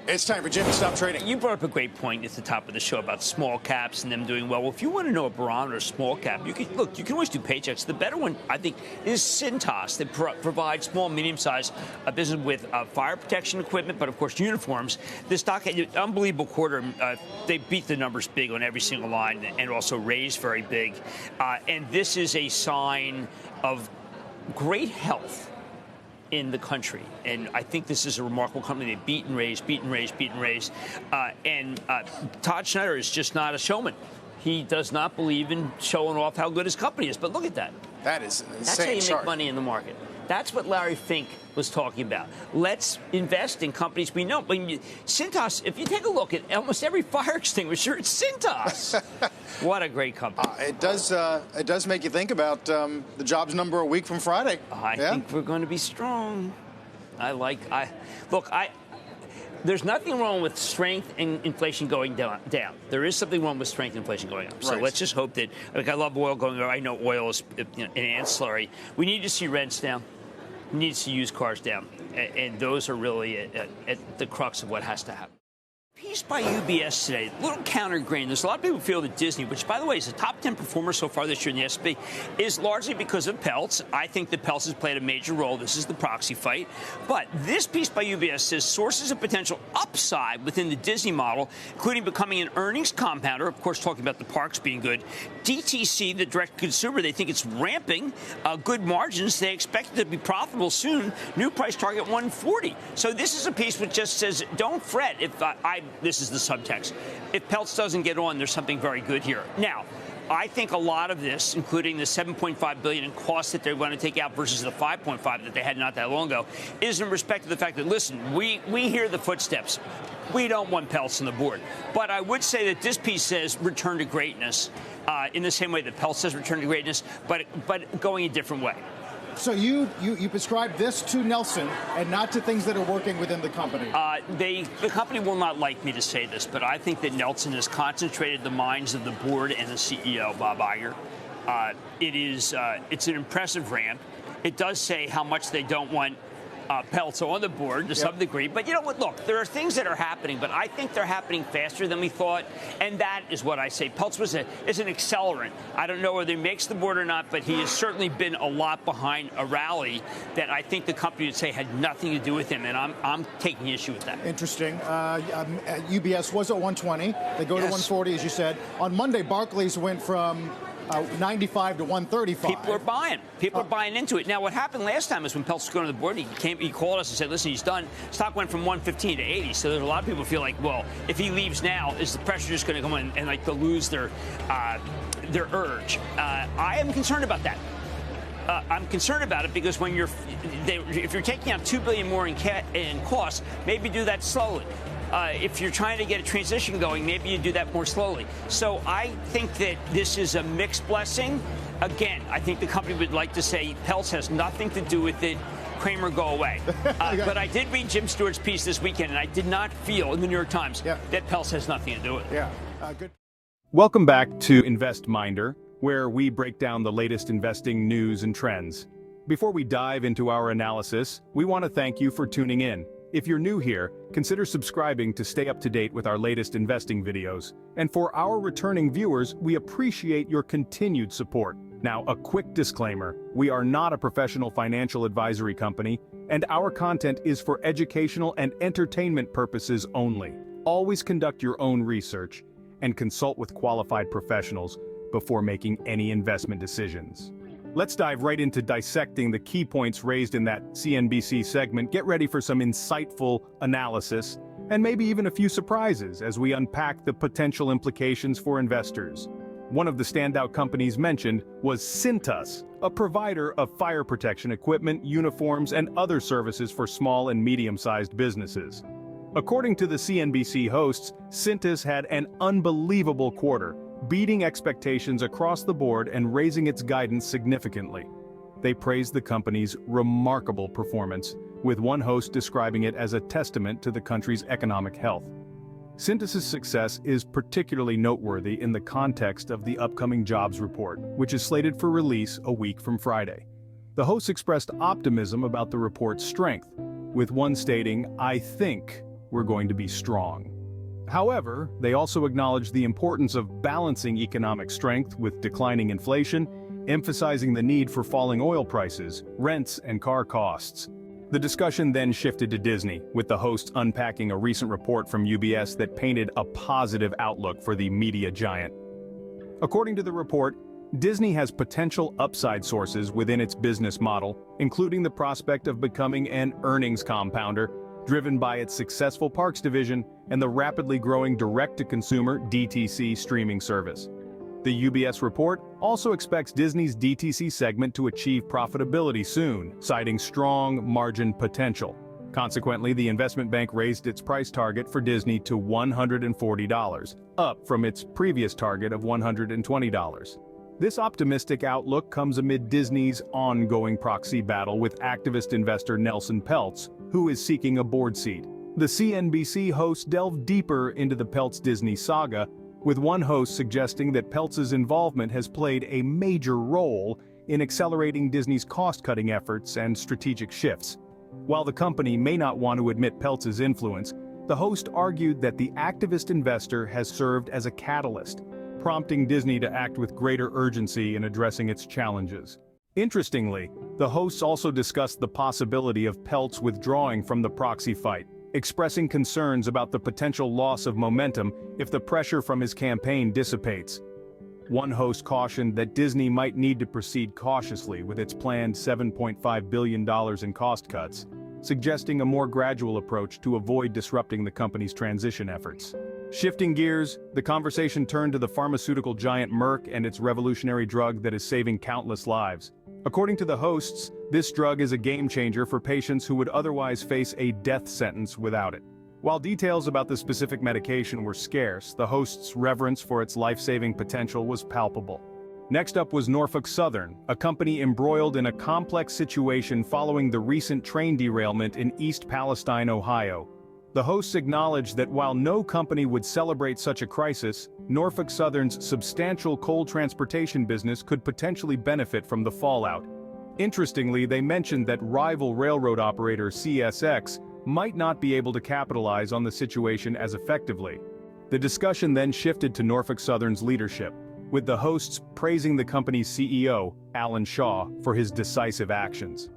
It's time for Jim to stop trading. You brought up a great point at the top of the show about small caps and them doing well. Well, if you want to know a barometer of small cap, you can always do paychecks. The better one, I think, is Cintas that provides small, medium-sized business with fire protection equipment, but of course uniforms. The stock had an unbelievable quarter. They beat the numbers big on every single line and also raised very big. And this is a sign of great health in the country, and I think this is a remarkable company. They beat and raise, beat and raise, beat and raise, and Todd Schneider is just not a showman. He does not believe in showing off how good his company is. But look at that. That is an insane That's how you chart. make money in the market. That's what Larry Fink was talking about. Let's invest in companies we know. I mean, Cintas, if you take a look at almost every fire extinguisher, it's Cintas. What a great company. It does make you think about the jobs number a week from Friday. I think we're going to be strong. There's nothing wrong with strength and inflation going down. There is something wrong with strength and inflation going up. So Right. let's just hope that, I love oil going up. I know oil is an ancillary. We need to see rents down. We need to see used cars down. And those are really at the crux of what has to happen. Piece by UBS today, a little counter grain. There's a lot of people who feel that Disney, which, by the way, is a top 10 performer so far this year in the S&P, is largely because of Peltz. I think that Peltz has played a major role. This is the proxy fight. But this piece by UBS says sources of potential upside within the Disney model, including becoming an earnings compounder, of course, talking about the parks being good. DTC, the direct consumer, they think it's ramping, good margins. They expect it to be profitable soon. New price target 140. So this is a piece which just says, don't fret if this is the subtext. If Peltz doesn't get on, there's something very good here. Now, I think a lot of this, including the $7.5 billion in costs that they want to take out versus the $5.5 that they had not that long ago, is in respect to the fact that, listen, we hear the footsteps. We don't want Peltz on the board. But I would say that this piece says return to greatness in the same way that Peltz says return to greatness, but going a different way. So you prescribe this to Nelson and not to things that are working within the company? The company will not like me to say this, but I think that Nelson has concentrated the minds of the board and the CEO, Bob Iger. It's an impressive ramp. It does say how much they don't want Peltz on the board to some degree. But you know what? Look, there are things that are happening, but I think they're happening faster than we thought. And that is what I say. Peltz is an accelerant. I don't know whether he makes the board or not, but he has certainly been a lot behind a rally that I think the company would say had nothing to do with him. And I'm taking issue with that. Interesting. UBS was at 120. They go to 140, as you said. On Monday, Barclays went from 95 to 135. People are buying. People are buying into it. Now, what happened last time is when Peltz was going to the board, he called us and said, listen, he's done. Stock went from 115 to 80. So there's a lot of people who feel like, well, if he leaves now, is the pressure just going to come in and like they'll lose their urge? I am concerned about that. I'm concerned about it because when if you're taking out $2 billion more in costs, maybe do that slowly. If you're trying to get a transition going, maybe you do that more slowly. So I think that this is a mixed blessing. Again, I think the company would like to say Peltz has nothing to do with it. Kramer, go away. But I did read Jim Stewart's piece this weekend, and I did not feel in the New York Times that Peltz has nothing to do with it. Good. Welcome back to InvestMinder, where we break down the latest investing news and trends. Before we dive into our analysis, we want to thank you for tuning in. If you're new here, consider subscribing to stay up to date with our latest investing videos. And for our returning viewers, we appreciate your continued support. Now, a quick disclaimer: we are not a professional financial advisory company, and our content is for educational and entertainment purposes only. Always conduct your own research and consult with qualified professionals before making any investment decisions. Let's dive right into dissecting the key points raised in that CNBC segment. Get ready for some insightful analysis and maybe even a few surprises as we unpack the potential implications for investors. One of the standout companies mentioned was Cintas, a provider of fire protection equipment, uniforms, and other services for small and medium-sized businesses. According to the CNBC hosts, Cintas had an unbelievable quarter, beating expectations across the board and raising its guidance significantly. They praised the company's remarkable performance, with one host describing it as a testament to the country's economic health. Cintas' success is particularly noteworthy in the context of the upcoming jobs report, which is slated for release a week from Friday. The hosts expressed optimism about the report's strength, with one stating, "I think we're going to be strong. However, they also acknowledge the importance of balancing economic strength with declining inflation, emphasizing the need for falling oil prices, rents, and car costs. The discussion then shifted to Disney, with the hosts unpacking a recent report from UBS that painted a positive outlook for the media giant. According to the report, Disney has potential upside sources within its business model, including the prospect of becoming an earnings compounder, driven by its successful parks division and the rapidly growing direct-to-consumer DTC streaming service. The UBS report also expects Disney's DTC segment to achieve profitability soon, citing strong margin potential. Consequently, the investment bank raised its price target for Disney to $140, up from its previous target of $120. This optimistic outlook comes amid Disney's ongoing proxy battle with activist investor Nelson Peltz, who is seeking a board seat. The CNBC hosts delved deeper into the Peltz-Disney saga, with one host suggesting that Peltz's involvement has played a major role in accelerating Disney's cost-cutting efforts and strategic shifts. While the company may not want to admit Peltz's influence, the host argued that the activist investor has served as a catalyst, prompting Disney to act with greater urgency in addressing its challenges. Interestingly, the hosts also discussed the possibility of Peltz withdrawing from the proxy fight, expressing concerns about the potential loss of momentum if the pressure from his campaign dissipates. One host cautioned that Disney might need to proceed cautiously with its planned $7.5 billion in cost cuts, suggesting a more gradual approach to avoid disrupting the company's transition efforts. Shifting gears, the conversation turned to the pharmaceutical giant Merck and its revolutionary drug that is saving countless lives. According to the hosts, this drug is a game-changer for patients who would otherwise face a death sentence without it. While details about the specific medication were scarce, the hosts' reverence for its life-saving potential was palpable. Next up was Norfolk Southern, a company embroiled in a complex situation following the recent train derailment in East Palestine, Ohio. The hosts acknowledged that while no company would celebrate such a crisis, Norfolk Southern's substantial coal transportation business could potentially benefit from the fallout. Interestingly, they mentioned that rival railroad operator CSX might not be able to capitalize on the situation as effectively. The discussion then shifted to Norfolk Southern's leadership, with the hosts praising the company's CEO, Alan Shaw, for his decisive actions.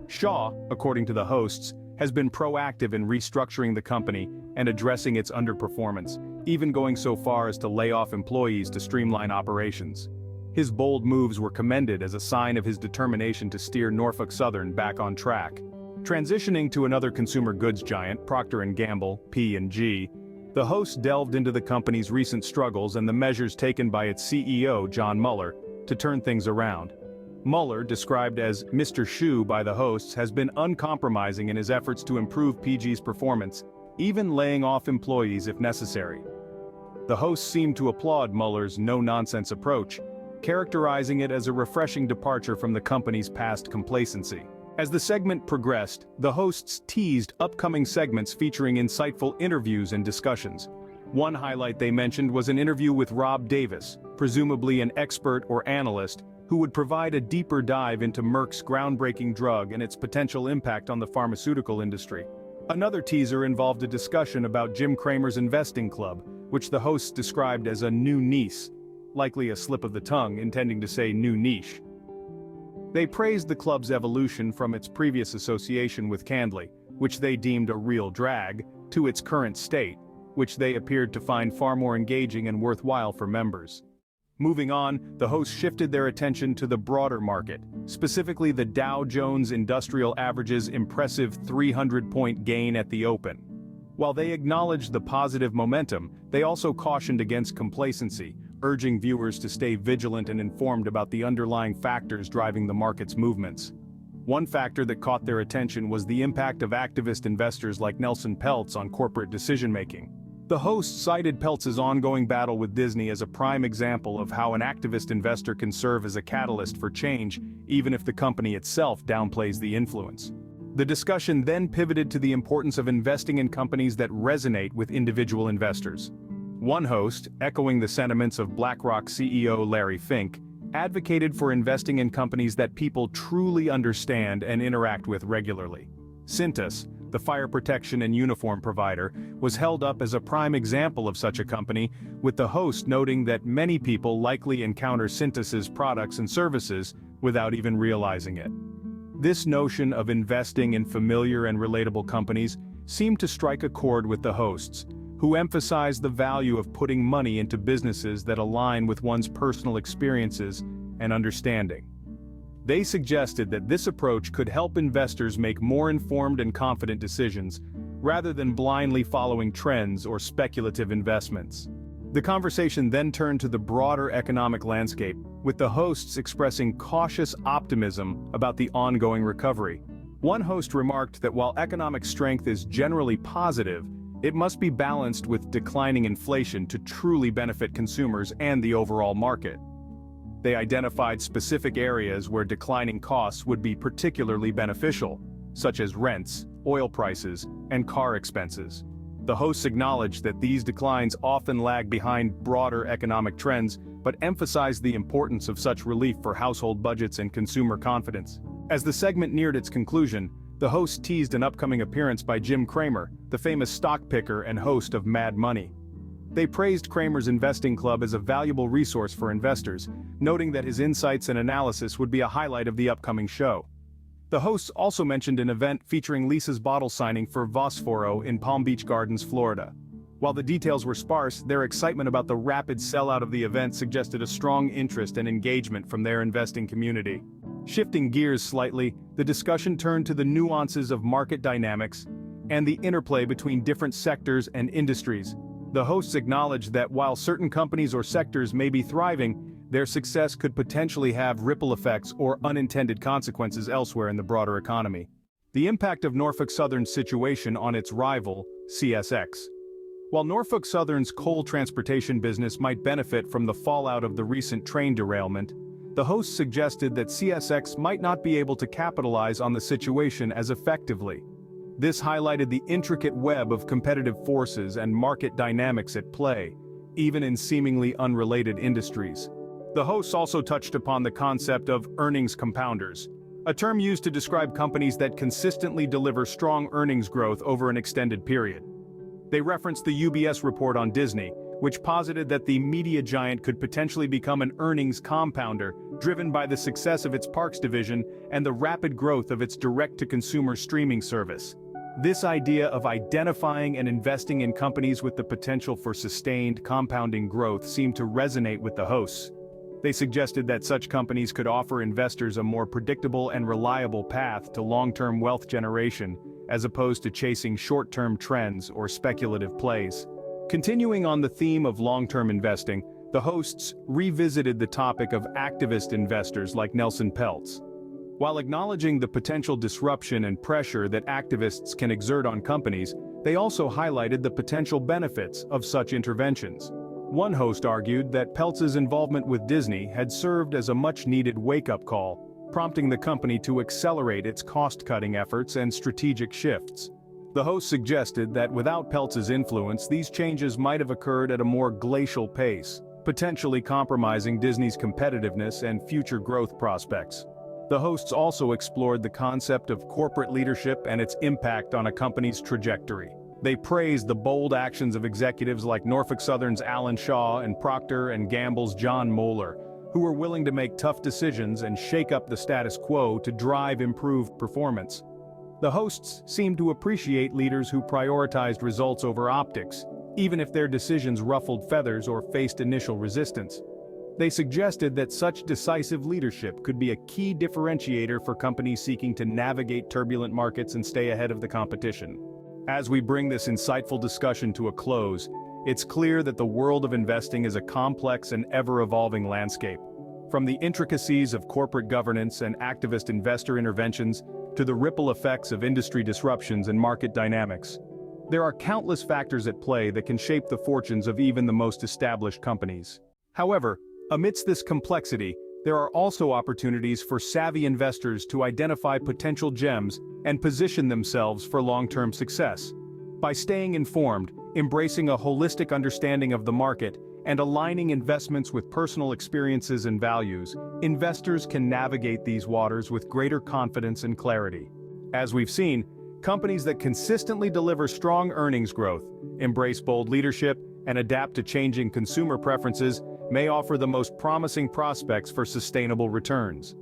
Shaw, according to the hosts, has been proactive in restructuring the company and addressing its underperformance, even going so far as to lay off employees to streamline operations. His bold moves were commended as a sign of his determination to steer Norfolk Southern back on track. Transitioning to another consumer goods giant, Procter & Gamble, P&G, the host delved into the company's recent struggles and the measures taken by its CEO, John Mueller, to turn things around. Mueller, described as Mr. Shoe by the hosts, has been uncompromising in his efforts to improve P&G's performance, even laying off employees if necessary. The hosts seemed to applaud Mueller's no-nonsense approach, characterizing it as a refreshing departure from the company's past complacency. As the segment progressed, the hosts teased upcoming segments featuring insightful interviews and discussions. One highlight they mentioned was an interview with Rob Davis, presumably an expert or analyst, who would provide a deeper dive into Merck's groundbreaking drug and its potential impact on the pharmaceutical industry. Another teaser involved a discussion about Jim Cramer's investing club, which the hosts described as a new niche, likely a slip of the tongue intending to say new niche. They praised the club's evolution from its previous association with Candley, which they deemed a real drag, to its current state, which they appeared to find far more engaging and worthwhile for members. Moving on, the hosts shifted their attention to the broader market, specifically the Dow Jones Industrial Average's impressive 300-point gain at the open. While they acknowledged the positive momentum, they also cautioned against complacency, urging viewers to stay vigilant and informed about the underlying factors driving the market's movements. One factor that caught their attention was the impact of activist investors like Nelson Peltz on corporate decision-making. The host cited Peltz's ongoing battle with Disney as a prime example of how an activist investor can serve as a catalyst for change, even if the company itself downplays the influence. The discussion then pivoted to the importance of investing in companies that resonate with individual investors. One host, echoing the sentiments of BlackRock CEO Larry Fink, advocated for investing in companies that people truly understand and interact with regularly. Cintas, the fire protection and uniform provider, was held up as a prime example of such a company, with the host noting that many people likely encounter Cintas' products and services without even realizing it. This notion of investing in familiar and relatable companies seemed to strike a chord with the hosts, who emphasized the value of putting money into businesses that align with one's personal experiences and understanding. They suggested that this approach could help investors make more informed and confident decisions, rather than blindly following trends or speculative investments. The conversation then turned to the broader economic landscape, with the hosts expressing cautious optimism about the ongoing recovery. One host remarked that while economic strength is generally positive, it must be balanced with declining inflation to truly benefit consumers and the overall market. They identified specific areas where declining costs would be particularly beneficial, such as rents, oil prices, and car expenses. The hosts acknowledged that these declines often lag behind broader economic trends, but emphasized the importance of such relief for household budgets and consumer confidence. As the segment neared its conclusion, the host teased an upcoming appearance by Jim Cramer, the famous stock picker and host of Mad Money. They praised Cramer's investing club as a valuable resource for investors, noting that his insights and analysis would be a highlight of the upcoming show. The hosts also mentioned an event featuring Lisa's bottle signing for Vosforo in Palm Beach Gardens, Florida. While the details were sparse, their excitement about the rapid sellout of the event suggested a strong interest and engagement from their investing community. Shifting gears slightly, the discussion turned to the nuances of market dynamics and the interplay between different sectors and industries. The hosts acknowledged that while certain companies or sectors may be thriving, their success could potentially have ripple effects or unintended consequences elsewhere in the broader economy. The impact of Norfolk Southern's situation on its rival, CSX. While Norfolk Southern's coal transportation business might benefit from the fallout of the recent train derailment, the hosts suggested that CSX might not be able to capitalize on the situation as effectively. This highlighted the intricate web of competitive forces and market dynamics at play, even in seemingly unrelated industries. The hosts also touched upon the concept of earnings compounders, a term used to describe companies that consistently deliver strong earnings growth over an extended period. They referenced the UBS report on Disney, which posited that the media giant could potentially become an earnings compounder, driven by the success of its parks division and the rapid growth of its direct-to-consumer streaming service. This idea of identifying and investing in companies with the potential for sustained, compounding growth seemed to resonate with the hosts. They suggested that such companies could offer investors a more predictable and reliable path to long-term wealth generation, as opposed to chasing short-term trends or speculative plays. Continuing on the theme of long-term investing, the hosts revisited the topic of activist investors like Nelson Peltz. While acknowledging the potential disruption and pressure that activists can exert on companies, they also highlighted the potential benefits of such interventions. One host argued that Peltz's involvement with Disney had served as a much-needed wake-up call, prompting the company to accelerate its cost-cutting efforts and strategic shifts. The host suggested that without Peltz's influence, these changes might have occurred at a more glacial pace, potentially compromising Disney's competitiveness and future growth prospects. The hosts also explored the concept of corporate leadership and its impact on a company's trajectory. They praised the bold actions of executives like Norfolk Southern's Alan Shaw and Procter & Gamble's John Moeller, who were willing to make tough decisions and shake up the status quo to drive improved performance. The hosts seemed to appreciate leaders who prioritized results over optics, even if their decisions ruffled feathers or faced initial resistance. They suggested that such decisive leadership could be a key differentiator for companies seeking to navigate turbulent markets and stay ahead of the competition. As we bring this insightful discussion to a close, it's clear that the world of investing is a complex and ever-evolving landscape. From the intricacies of corporate governance and activist investor interventions to the ripple effects of industry disruptions and market dynamics, there are countless factors at play that can shape the fortunes of even the most established companies. However, amidst this complexity, there are also opportunities for savvy investors to identify potential gems and position themselves for long-term success. By staying informed, embracing a holistic understanding of the market, and aligning investments with personal experiences and values, investors can navigate these waters with greater confidence and clarity. As we've seen, companies that consistently deliver strong earnings growth, embrace bold leadership, and adapt to changing consumer preferences may offer the most promising prospects for sustainable returns.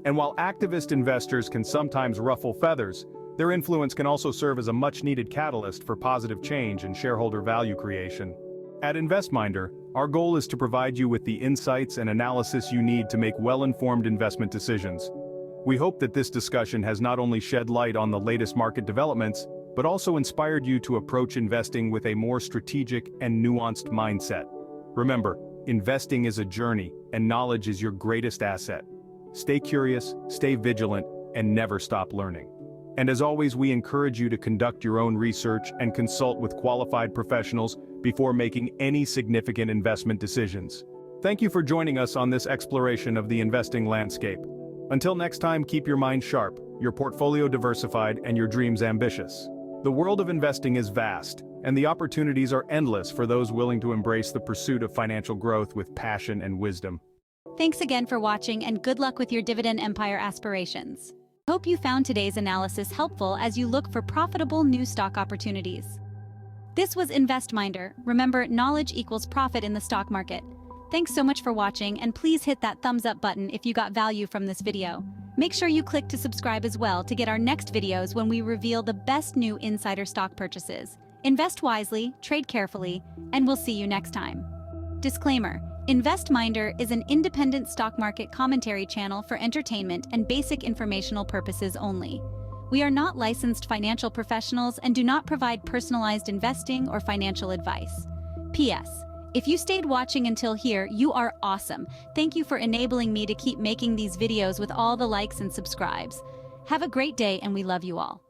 And while activist investors can sometimes ruffle feathers, their influence can also serve as a much-needed catalyst for positive change and shareholder value creation. At InvestMinder, our goal is to provide you with the insights and analysis you need to make well-informed investment decisions. We hope that this discussion has not only shed light on the latest market developments, but also inspired you to approach investing with a more strategic and nuanced mindset. Remember, investing is a journey, and knowledge is your greatest asset. Stay curious, stay vigilant, and never stop learning. And as always, we encourage you to conduct your own research and consult with qualified professionals before making any significant investment decisions. Thank you for joining us on this exploration of the investing landscape. Until next time, keep your mind sharp, your portfolio diversified, and your dreams ambitious. The world of investing is vast, and the opportunities are endless for those willing to embrace the pursuit of financial growth with passion and wisdom. Thanks again for watching, and good luck with your dividend empire aspirations. Hope you found today's analysis helpful as you look for profitable new stock opportunities. This was InvestMinder. Remember, knowledge equals profit in the stock market. Thanks so much for watching, and please hit that thumbs up button if you got value from this video. Make sure you click to subscribe as well to get our next videos when we reveal the best new insider stock purchases. Invest wisely, trade carefully, and we'll see you next time. Disclaimer: InvestMinder is an independent stock market commentary channel for entertainment and basic informational purposes only. We are not licensed financial professionals and do not provide personalized investing or financial advice. P.S. If you stayed watching until here, you are awesome. Thank you for enabling me to keep making these videos with all the likes and subscribes. Have a great day, and we love you all.